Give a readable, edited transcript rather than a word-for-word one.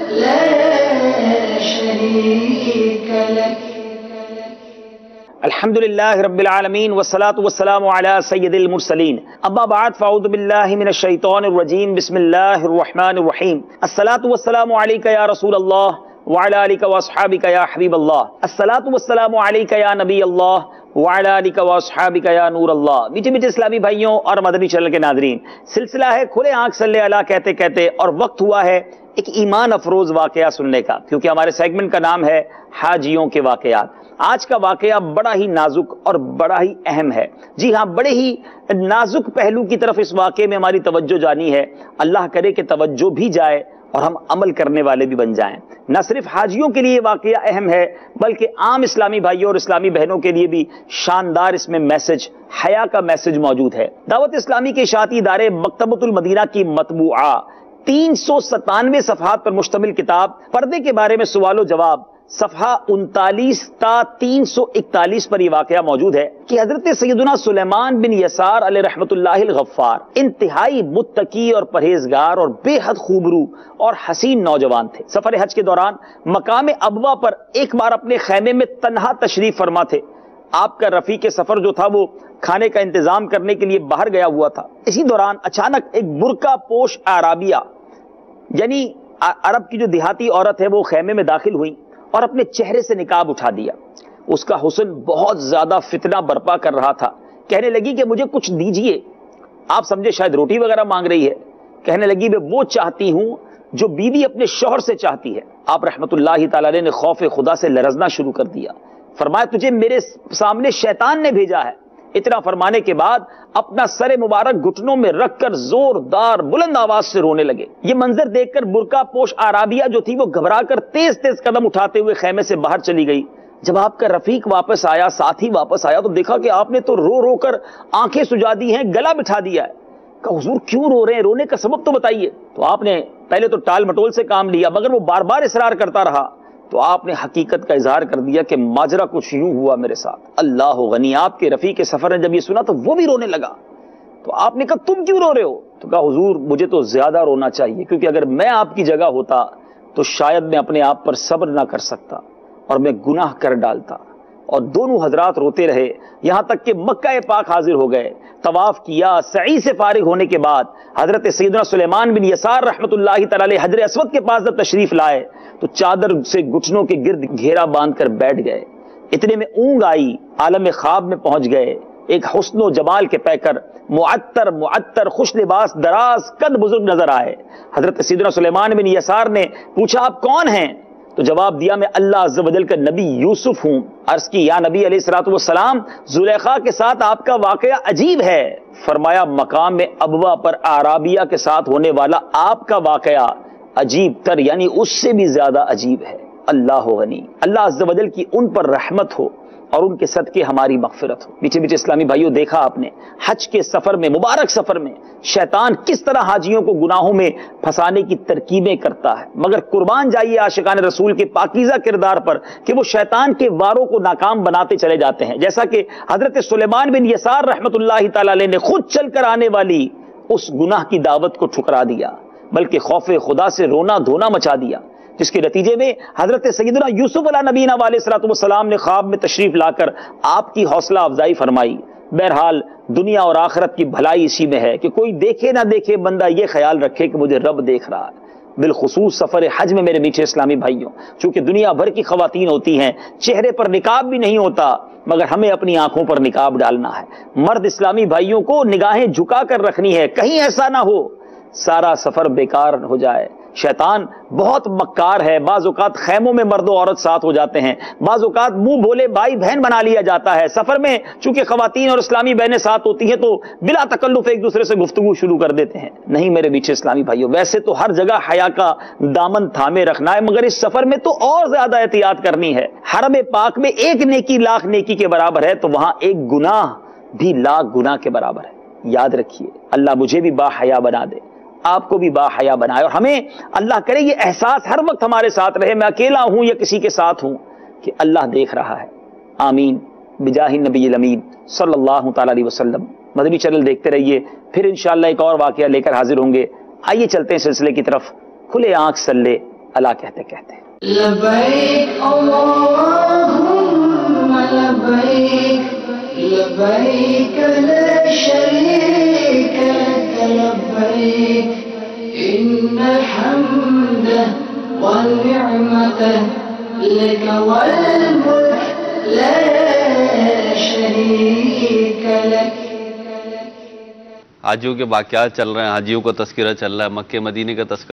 لا شريك لك. الحمدللہ رب العالمین والصلاة والسلام علی سید المرسلین. اما بعد فاعوذ باللہ من الشیطان الرجیم. بسم اللہ الرحمن الرحیم. الصلاة والسلام علیک یا رسول اللہ وعلی آلک واصحابک یا حبیب اللہ. الصلاة والسلام علیک یا نبی اللہ وعلی آلک واصحابک یا نور اللہ. میٹھے میٹھے اسلامی بھائیوں اور مدنی چینل کے ناظرین، سلسلہ ہے کھلے آنکھ صلی اللہ کہتے کہتے، اور وقت ہوا ہے ایک ایمان افروز واقعہ سننے کا، کیونکہ ہمارے سیگمنٹ کا نام ہے حاجیوں کے واقعات. آج کا واقعہ بڑا ہی نازک اور بڑا ہی اہم ہے. جی ہاں، بڑے ہی نازک پہلو کی طرف اس واقعے میں ہماری توجہ جانی ہے. اللہ کرے کہ توجہ بھی جائے اور ہم عمل کرنے والے بھی بن جائیں. نہ صرف حاجیوں کے لیے واقعہ اہم ہے، بلکہ عام اسلامی بھائیوں اور اسلامی بہنوں کے لیے بھی شاندار اس میں میسج، حیا کا میسج موجود ہے. دعوت اسلامی کے اشاعتی ادارے مکتبۃ المدینہ کی مطبوعہ 397 صفحات پر مشتمل کتاب پردے کے بارے میں سوال و جواب صفحہ 39 تا 341 پر یہ واقعہ موجود ہے کہ حضرت سیدنا سلیمان بن یسار علیہ رحمت اللہ الغفار انتہائی متقی اور پرہیزگار اور بے حد خوبرو اور حسین نوجوان تھے. سفر حج کے دوران مقام ابوا پر ایک بار اپنے خیمے میں تنہا تشریف فرما تھے. آپ کا رفیق سفر جو تھا وہ کھانے کا انتظام کرنے کے لیے باہر گیا ہوا تھا. اسی دوران اچانک ایک برقع پوش اعرابیہ، یعنی عرب کی جو دیہاتی عورت ہے، وہ خیمے میں داخل ہوئی اور اپنے چہرے سے نقاب اٹھا دیا. اس کا حسن بہت زیادہ فتنہ برپا کر رہا تھا. کہنے لگی کہ مجھے کچھ دیجئے. آپ سمجھے شاید روٹی وغیرہ مانگ رہی ہے. کہنے لگی میں وہ چاہتی ہوں جو بیوی اپنے شوہر سے چاہتی ہے. آپ رحمت اللہ تعالی علیہ نے خوف خدا سے لرزنا شروع کر دیا. فرمایا تجھے میرے سامنے شیطان نے بھیجا ہے. اتنا فرمانے کے بعد اپنا سر مبارک گھٹنوں میں رکھ کر زوردار بلند آواز سے رونے لگے. یہ منظر دیکھ کر برقع پوش اعرابیہ جو تھی وہ گھبرا کر تیز تیز قدم اٹھاتے ہوئے خیمے سے باہر چلی گئی. جب آپ کا رفیق واپس آیا، ساتھی واپس آیا، تو دیکھا کہ آپ نے تو رو رو کر آنکھیں سجا دی ہیں، گلا بٹھا دیا ہے. کہا حضور کیوں رو رہے ہیں، رونے کا سبب تو بتائیے. تو آپ نے پہلے تو ٹال مٹول سے کام لیا، مگر وہ بار بار اصرار کرتا رہا. تو آپ نے حقیقت کا اظہار کر دیا کہ ماجرا کچھ یوں ہوا میرے ساتھ. اللہ غنی، آپ کے رفیق سفر نے جب یہ سنا تو وہ بھی رونے لگا. تو آپ نے کہا تم کیوں رو رہے ہو؟ تو کہا حضور مجھے تو زیادہ رونا چاہیے، کیونکہ اگر میں آپ کی جگہ ہوتا تو شاید میں اپنے آپ پر صبر نہ کر سکتا اور میں گناہ کر ڈالتا. اور دونوں حضرات روتے رہے یہاں تک کہ مکہ پاک حاضر ہو گئے. طواف کیا. سعی سے فارغ ہونے کے بعد حضرت سیدنا سلیمان بن یسار رحمت اللہ تعالی علیہ حجر اسود کے پاس جب تشریف لائے تو چادر سے گھٹنوں کے گرد گھیرا باندھ کر بیٹھ گئے. اتنے میں اونگ آئی، عالم خواب میں پہنچ گئے. ایک حسن و جمال کے پیکر، معطر خوش لباس، دراز قد بزرگ نظر آئے. حضرت سیدنا سلیمان بن یسار نے پوچھا آپ کون ہیں؟ تو جواب دیا میں اللہ عز و جل کا نبی یوسف ہوں. عرض کی یا نبی علیہ الصلوۃ والسلام، زلیخا کے ساتھ آپ کا واقعہ عجیب ہے. فرمایا مقام ابوا پر اعرابیہ کے ساتھ ہونے والا آپ کا واقعہ عجیب تر، یعنی اس سے بھی زیادہ عجیب ہے. اللہ غنی، اللہ عز و جل کی ان پر رحمت ہو اور ان کے صدقے ہماری مغفرت ہو. میٹھے میٹھے اسلامی بھائیوں، دیکھا آپ نے حج کے سفر میں، مبارک سفر میں، شیطان کس طرح حاجیوں کو گناہوں میں پھنسانے کی ترکیبیں کرتا ہے. مگر قربان جائیے عاشقان رسول کے پاکیزہ کردار پر کہ وہ شیطان کے واروں کو ناکام بناتے چلے جاتے ہیں. جیسا کہ حضرت سلیمان بن یسار رحمت اللہ تعالی علیہ نے خود چل کر آنے والی اس گناہ کی دعوت کو ٹھکرا دیا، بلکہ خوف خدا سے رونا دھونا مچا دیا، جس کے نتیجے میں حضرت سیدنا یوسف علیہ نبینا علیہ الصلوۃ والسلام نے خواب میں تشریف لا کر آپ کی حوصلہ افزائی فرمائی. بہرحال دنیا اور آخرت کی بھلائی اسی میں ہے کہ کوئی دیکھے نہ دیکھے، بندہ یہ خیال رکھے کہ مجھے رب دیکھ رہا ہے. بالخصوص سفر حج میں میرے میٹھے اسلامی بھائیوں، چونکہ دنیا بھر کی خواتین ہوتی ہیں، چہرے پر نقاب بھی نہیں ہوتا، مگر ہمیں اپنی آنکھوں پر نقاب ڈالنا ہے. مرد اسلامی بھائیوں کو نگاہیں جھکا کر رکھنی ہے، کہیں ایسا نہ ہو سارا سفر بیکار ہو جائے. شیطان بہت مکار ہے. بعض اوقات خیموں میں مرد و عورت ساتھ ہو جاتے ہیں، بعض اوقات منہ بولے بھائی بہن بنا لیا جاتا ہے. سفر میں چونکہ خواتین اور اسلامی بہنیں ساتھ ہوتی ہیں تو بلا تکلف ایک دوسرے سے گفتگو شروع کر دیتے ہیں. نہیں میرے میٹھے اسلامی بھائیوں، ویسے تو ہر جگہ حیا کا دامن تھامے رکھنا ہے، مگر اس سفر میں تو اور زیادہ احتیاط کرنی ہے. حرم پاک میں ایک نیکی لاکھ نیکی کے برابر ہے، تو وہاں ایک گناہ بھی لاکھ گناہ کے برابر ہے. یاد رکھیے، اللہ مجھے بھی با حیا بنا دے، آپ کو بھی با حیا بنائے، اور ہمیں اللہ کرے یہ احساس ہر وقت ہمارے ساتھ رہے، میں اکیلا ہوں یا کسی کے ساتھ ہوں، کہ اللہ دیکھ رہا ہے. آمین بجاہ النبی الامین صلی اللہ تعالی علیہ وسلم. مدنی چینل دیکھتے رہیے، پھر انشاءاللہ ایک اور واقعہ لے کر حاضر ہوں گے. آئیے چلتے ہیں سلسلے کی طرف. کھلے آنکھ صلی اللہ کہتے کہتے لبیک اللہم لبیک لبیک لا شریک لک لبیک ان الحمد والنعمت لک والملک لا شریک لک. حاجیوں کے واقعات چل رہے ہیں، حاجیوں کا تذکرہ چل رہا ہے، مکہ مدینے کا تذکرہ